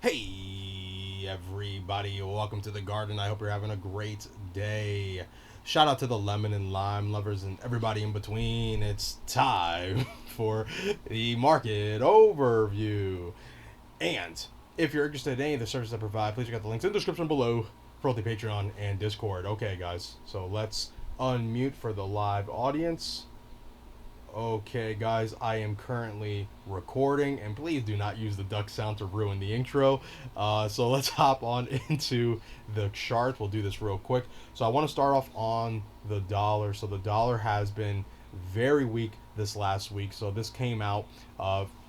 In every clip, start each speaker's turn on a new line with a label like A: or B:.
A: Hey everybody, welcome to the garden. I hope you're having a great day. Shout out to the lemon and lime lovers and everybody in between. It's time for the market overview. And if you're interested in any of the services I provide, please check out the links in the description below for both the Patreon and Discord. Okay, guys, so let's unmute for the live audience. Okay, guys, I am currently recording, and please do not use the duck sound to ruin the intro. So let's hop on into the chart. We'll do this real quick. So I want to start off on the dollar. So the dollar has been very weak this last week. So this came out.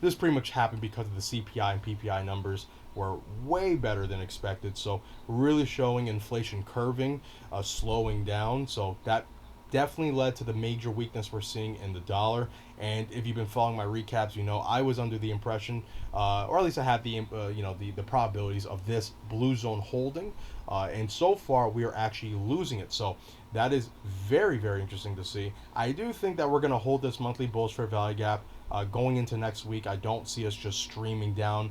A: This pretty much happened because of the CPI and PPI numbers were way better than expected. So really showing inflation curving, slowing down. So that definitely led to the major weakness we're seeing in the dollar. And if you've been following my recaps, you know I was under the impression, or at least I had the the probabilities of this blue zone holding, and so far we are actually losing it. So that is very interesting to see. I do think that we're going to hold this monthly bullish fair value gap going into next week. I don't see us just streaming down,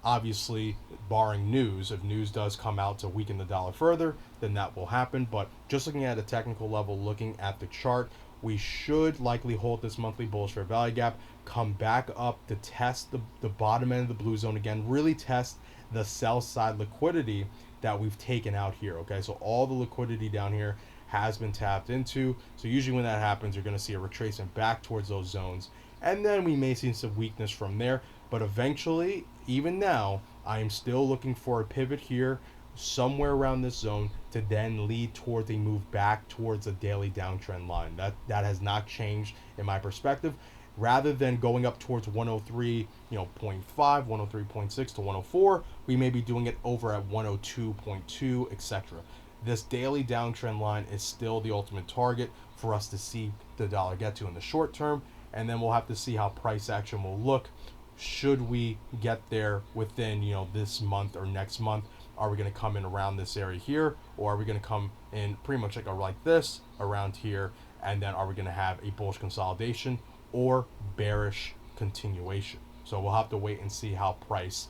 A: obviously barring news. If news does come out to weaken the dollar further, then that will happen. But just looking at a technical level, looking at the chart, we should likely hold this monthly bullish fair value gap, come back up to test the bottom end of the blue zone again, really test the sell side liquidity that we've taken out here. Okay, so all the liquidity down here has been tapped into. So usually when that happens, you're going to see a retracement back towards those zones, and then we may see some weakness from there. But eventually, even now, I am still looking for a pivot here somewhere around this zone to then lead towards a move back towards a daily downtrend line. That has not changed in my perspective. Rather than going up towards 103, point 0.5, 103.6 to 104, we may be doing it over at 102.2, etc. This daily downtrend line is still the ultimate target for us to see the dollar get to in the short term, and then we'll have to see how price action will look. Should we get there within this month or next month? Are we going to come in around this area here, or are we going to come in pretty much like this around here, and then are we going to have a bullish consolidation or bearish continuation? So we'll have to wait and see how price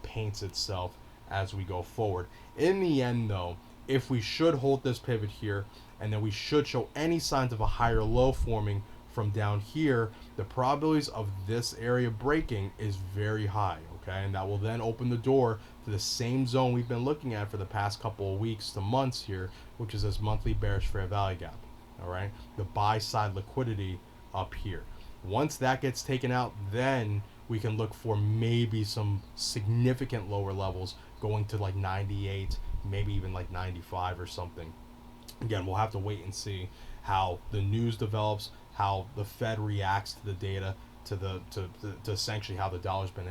A: paints itself as we go forward. In the end, though, if we should hold this pivot here, and then we should show any signs of a higher low forming from down here, the probabilities of this area breaking is very high. Okay, and that will then open the door to the same zone we've been looking at for the past couple of weeks to months here, which is this monthly bearish fair value gap. All right, the buy side liquidity up here. Once that gets taken out, then we can look for maybe some significant lower levels going to like 98, maybe even like 95 or something. Again, we'll have to wait and see how the news develops, how the Fed reacts to the data, to essentially how the dollar's been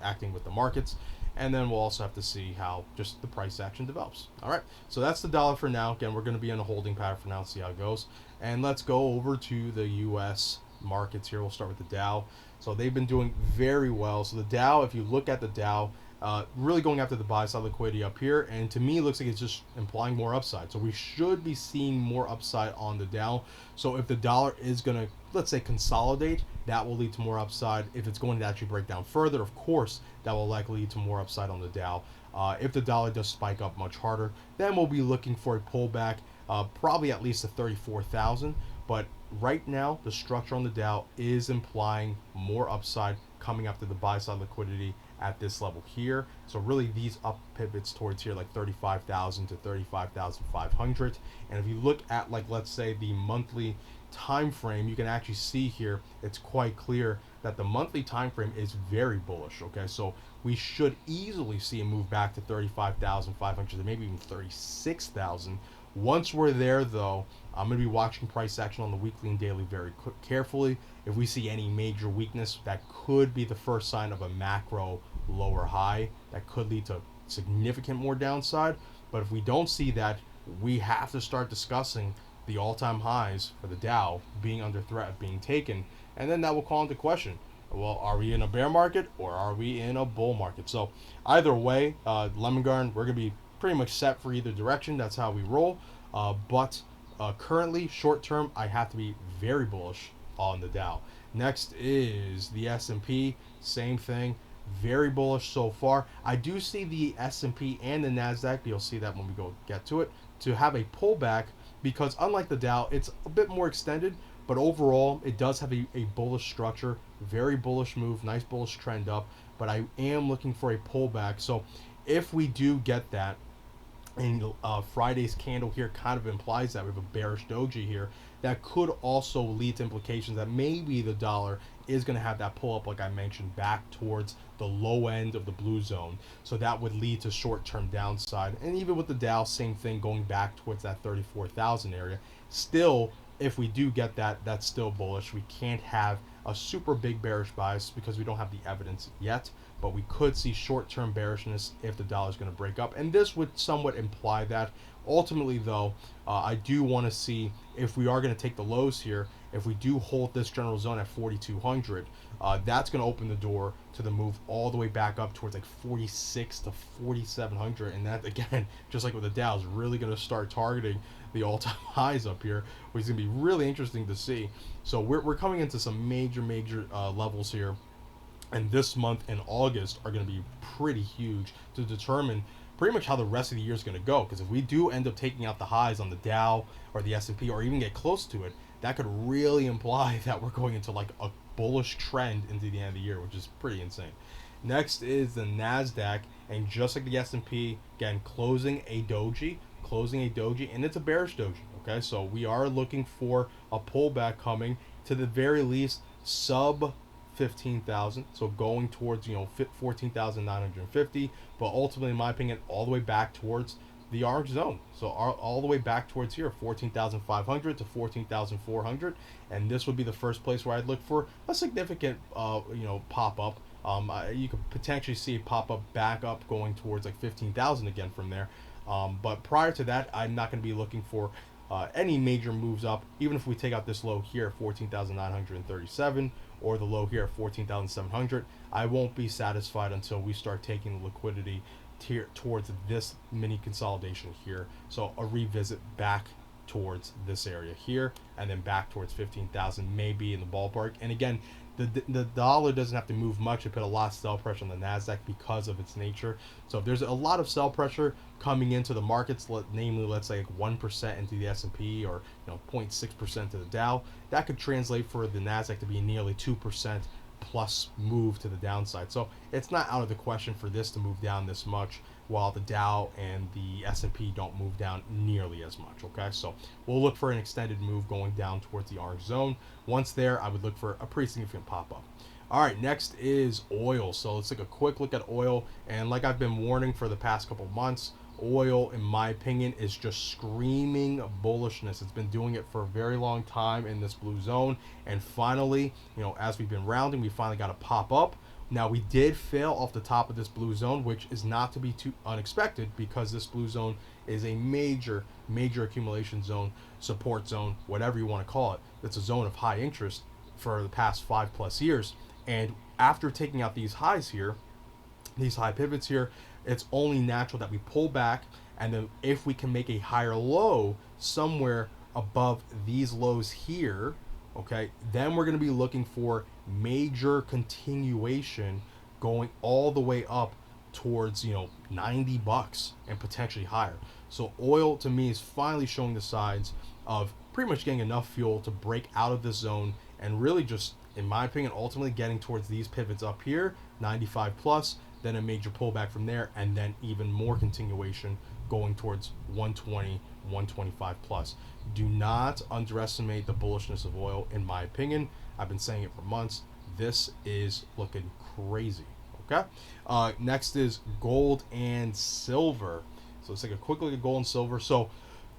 A: acting with the markets, and then we'll also have to see how just the price action develops. All right, so that's the dollar for now. Again, we're going to be in a holding pattern for now, see how it goes, and let's go over to the U.S. markets here. We'll start with the Dow. So they've been doing very well. So the Dow, if you look at the Dow, really going after the buy side liquidity up here, and to me it looks like it's just implying more upside. So we should be seeing more upside on the Dow. So if the dollar is going to, let's say, consolidate, that will lead to more upside. If it's going to actually break down further, of course that will likely lead to more upside on the Dow. If the dollar does spike up much harder, then we'll be looking for a pullback, probably at least to 34,000. But right now the structure on the Dow is implying more upside coming after the buy side liquidity at this level here. So really these up pivots towards here, like 35,000 to 35,500. And if you look at, like, let's say the monthly time frame, you can actually see here it's quite clear that the monthly time frame is very bullish. Okay, so we should easily see a move back to 35,500 to maybe even 36,000. Once we're there, though, I'm going to be watching price action on the weekly and daily very carefully. If we see any major weakness, that could be the first sign of a macro lower high that could lead to significant more downside. But if we don't see that, we have to start discussing the all-time highs for the Dow being under threat of being taken, and then that will call into question, well, are we in a bear market or are we in a bull market? So either way, Lemon Garden, we're going to be pretty much set for either direction. That's how we roll. But currently, short term, I have to be very bullish on the Dow. Next is the S&P. Same thing. very bullish so far. I do see the S&P and the Nasdaq, you'll see that when we go get to it, to have a pullback, because unlike the Dow, it's a bit more extended, but overall it does have a bullish structure, very bullish move, nice bullish trend up. But I am looking for a pullback. So if we do get that, and Friday's candle here kind of implies that we have a bearish doji here, that could also lead to implications that maybe the dollar is going to have that pull up, like I mentioned, back towards the low end of the blue zone. So that would lead to short-term downside. And even with the Dow, same thing, going back towards that 34,000 area. Still, if we do get that, that's still bullish. We can't have a super big bearish bias because we don't have the evidence yet, but we could see short-term bearishness if the dollar is going to break up, and this would somewhat imply that. Ultimately, though, I do want to see if we are going to take the lows here. If we do hold this general zone at 4,200, that's going to open the door to the move all the way back up towards like 46 to 4,700, and that, again, just like with the Dow, is really going to start targeting the all-time highs up here, which is going to be really interesting to see. So we're coming into some major levels here, and this month and August are going to be pretty huge to determine pretty much how the rest of the year is going to go. Because if we do end up taking out the highs on the Dow or the S&P, or even get close to it, that could really imply that we're going into like a bullish trend into the end of the year, which is pretty insane. Next is the Nasdaq, and just like the S&P, again, closing a doji, and it's a bearish doji. Okay, so we are looking for a pullback coming, to the very least sub 15,000, so going towards 14,950, but ultimately, in my opinion, all the way back towards the orange zone. So all the way back towards here, 14,500 to 14,400, and this would be the first place where I'd look for a significant pop up. You could potentially see a pop up back up going towards like 15,000 again from there. But prior to that, I'm not going to be looking for any major moves up. Even if we take out this low here at 14,937, or the low here at 14,700, I won't be satisfied until we start taking the liquidity towards this mini consolidation here. So a revisit back towards this area here, and then back towards 15,000, maybe in the ballpark. And again, the dollar doesn't have to move much to put a lot of sell pressure on the Nasdaq because of its nature. So if there's a lot of sell pressure coming into the markets, namely let's say like 1% into the S&P, or 0.6% to the Dow, that could translate for the Nasdaq to be nearly 2% plus move to the downside. So it's not out of the question for this to move down this much, while the Dow and the S&P don't move down nearly as much. Okay, so we'll look for an extended move going down towards the orange zone. Once there, I would look for a pretty significant pop-up. All right, next is oil. So let's take a quick look at oil, and like I've been warning for the past couple months, oil, in my opinion, is just screaming bullishness. It's been doing it for a very long time in this blue zone, and finally, as we've been rounding, we finally got a pop up. Now, we did fail off the top of this blue zone, which is not to be too unexpected, because this blue zone is a major accumulation zone, support zone, whatever you want to call it. It's a zone of high interest for the past 5+ years. And after taking out these highs here, these high pivots here, it's only natural that we pull back, and then if we can make a higher low somewhere above these lows here, okay, then we're going to be looking for major continuation going all the way up towards $90 and potentially higher. So oil, to me, is finally showing the signs of pretty much getting enough fuel to break out of this zone, and really just, in my opinion, ultimately getting towards these pivots up here, 95 plus, then a major pullback from there, and then even more continuation going towards 120, 125 plus. Do not underestimate the bullishness of oil, in my opinion. I've been saying it for months. This is looking crazy. Okay. Next is gold and silver. So let's take a quick look at gold and silver. So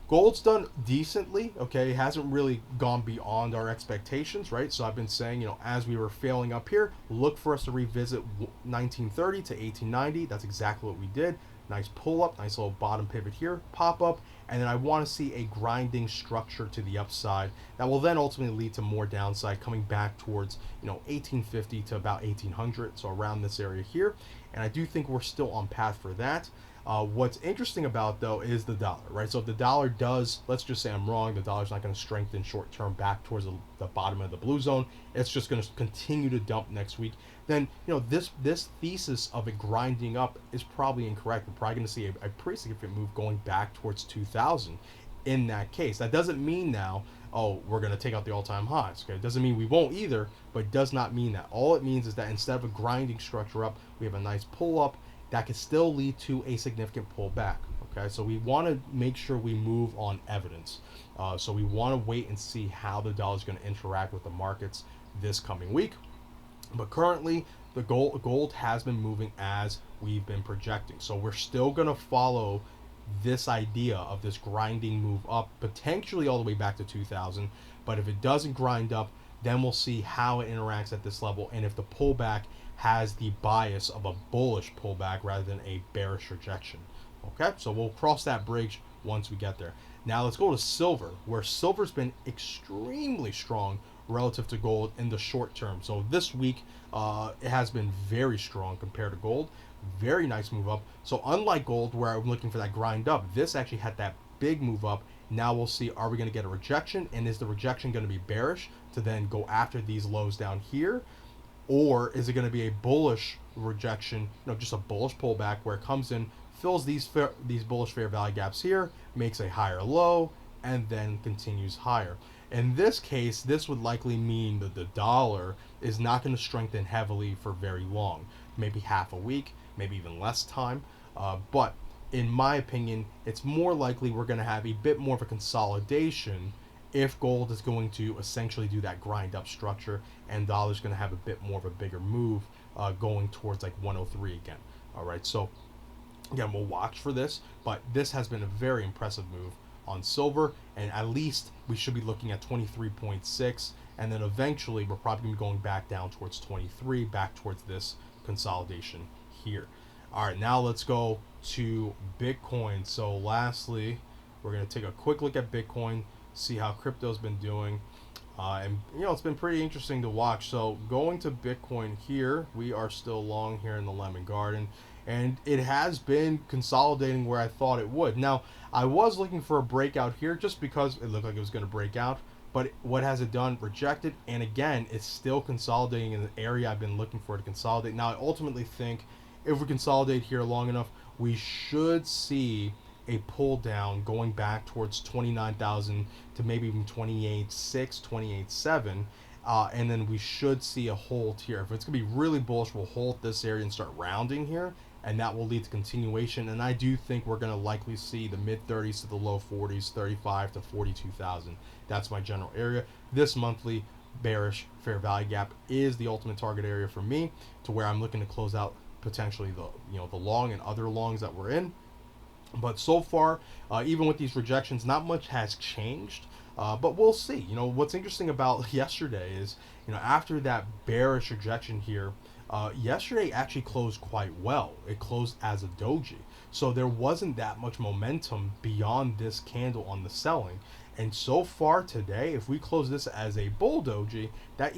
A: gold's done decently. Okay, it hasn't really gone beyond our expectations, right? So I've been saying, as we were failing up here, look for us to revisit 1930 to 1890. That's exactly what we did. Nice pull up, nice little bottom pivot here, pop up, and then I want to see a grinding structure to the upside that will then ultimately lead to more downside, coming back towards 1850 to about 1800, so around this area here. And I do think we're still on path for that. What's interesting about, though, is the dollar, right? So if the dollar does, let's just say I'm wrong, the dollar's not going to strengthen short term back towards the bottom of the blue zone. It's just going to continue to dump next week. then this thesis of it grinding up is probably incorrect. We're probably going to see a pretty significant move going back towards 2000. In that case, that doesn't mean now, oh, we're going to take out the all-time highs. Okay, it doesn't mean we won't either, but it does not mean that. All it means is that instead of a grinding structure up, we have a nice pull up that can still lead to a significant pullback. Okay, so we want to make sure we move on evidence. So we want to wait and see how the dollar is going to interact with the markets this coming week. But currently, the gold has been moving as we've been projecting. So we're still going to follow this idea of this grinding move up, potentially all the way back to 2000. But if it doesn't grind up, then we'll see how it interacts at this level, and if the pullback has the bias of a bullish pullback rather than a bearish rejection. Okay, so we'll cross that bridge once we get there. Now let's go to silver, where silver's been extremely strong relative to gold in the short term. So this week, it has been very strong compared to gold. Very nice move up. So unlike gold, where I'm looking for that grind up, this actually had that big move up. Now we'll see, are we going to get a rejection? And is the rejection going to be bearish to then go after these lows down here? Or is it going to be a bullish rejection, just a bullish pullback where it comes in, fills these bullish fair value gaps here, makes a higher low, and then continues higher. In this case, this would likely mean that the dollar is not going to strengthen heavily for very long, maybe half a week, maybe even less time. But in my opinion, it's more likely we're going to have a bit more of a consolidation if gold is going to essentially do that grind up structure, and dollar's going to have a bit more of a bigger move going towards like 103 again. All right, so again, we'll watch for this, but this has been a very impressive move on silver, and at least we should be looking at 23.6, and then eventually we're probably going to be going back down towards 23, back towards this consolidation here. All right, now let's go to Bitcoin. So lastly, we're going to take a quick look at Bitcoin, see how crypto's been doing. And it's been pretty interesting to watch. So going to Bitcoin here, we are still long here in the lemon garden, and it has been consolidating where I thought it would. Now, I was looking for a breakout here just because it looked like it was going to break out, but what has it done? Rejected, and again, it's still consolidating in the area I've been looking for to consolidate. Now, I ultimately think if we consolidate here long enough, we should see a pull down going back towards 29,000 to maybe even 28.6, 28.7, and then we should see a hold here. If it's going to be really bullish, we'll hold this area and start rounding here, and that will lead to continuation. And I do think we're going to likely see the mid 30s to the low 40s, 35 to 42,000. That's my general area. This monthly bearish fair value gap is the ultimate target area for me, to where I'm looking to close out potentially the long and other longs that we're in. But so far, even with these rejections, not much has changed. But we'll see. What's interesting about yesterday is, after that bearish rejection here, yesterday actually closed quite well. It closed as a doji. So there wasn't that much momentum beyond this candle on the selling. And so far today, if we close this as a bull doji, that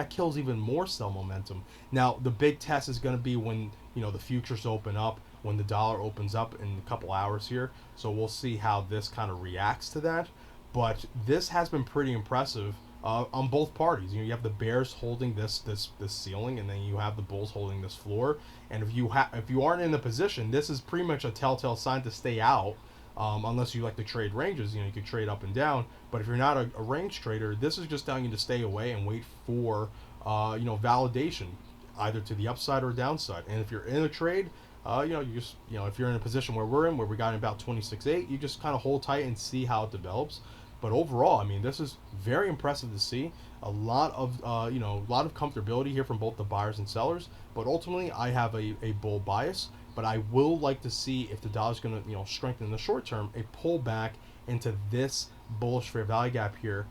A: kills even more sell momentum. Now, the big test is going to be when, the futures open up, when the dollar opens up in a couple hours here. So we'll see how this kind of reacts to that. But this has been pretty impressive on both parties. You have the bears holding this ceiling, and then you have the bulls holding this floor. And if you aren't in the position, this is pretty much a telltale sign to stay out. Unless you like to trade ranges, you could trade up and down. But if you're not a range trader, this is just telling you to stay away and wait for validation, either to the upside or downside. And if you're in a trade, you just if you're in a position where we're in, where we got about 26.8, you just kind of hold tight and see how it develops. But overall, this is very impressive to see. A lot of comfortability here from both the buyers and sellers. But ultimately, I have a bull bias. But I will like to see if the dollar's going to strengthen in the short term, a pullback into this bullish fair value gap here,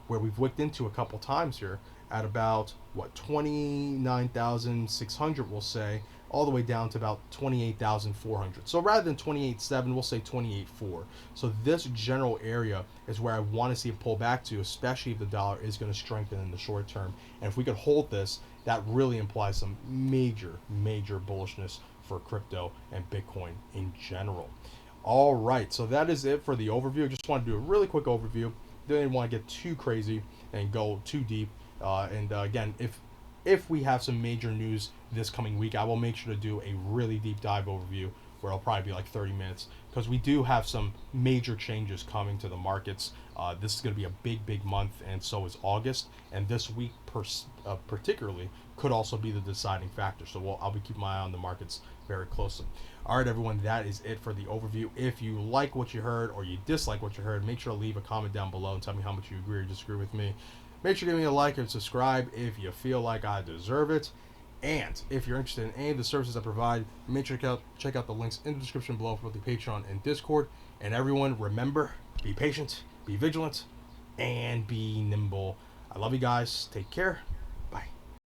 A: where we've wicked into a couple times here at about 29,600, we'll say, all the way down to about 28,400. So rather than 28.7, we'll say 28.4. So this general area is where I want to see it pull back to, especially if the dollar is going to strengthen in the short term. And if we could hold this, that really implies some major bullishness for crypto and Bitcoin in general. All right, so that is it for the overview. I just wanted to do a really quick overview. Didn't want to get too crazy and go too deep. Again, if if we have some major news this coming week, I will make sure to do a really deep dive overview where it'll probably be like 30 minutes because we do have some major changes coming to the markets. This is going to be a big month, and so is August. And this week, particularly, could also be the deciding factor. So I'll be keeping my eye on the markets very closely. All right, everyone, that is it for the overview. If you like what you heard or you dislike what you heard, make sure to leave a comment down below and tell me how much you agree or disagree with me. Make sure to give me a like and subscribe if you feel like I deserve it. And if you're interested in any of the services I provide, make sure to check out the links in the description below for the Patreon and Discord. And everyone, remember, be patient, be vigilant, and be nimble. I love you guys. Take care.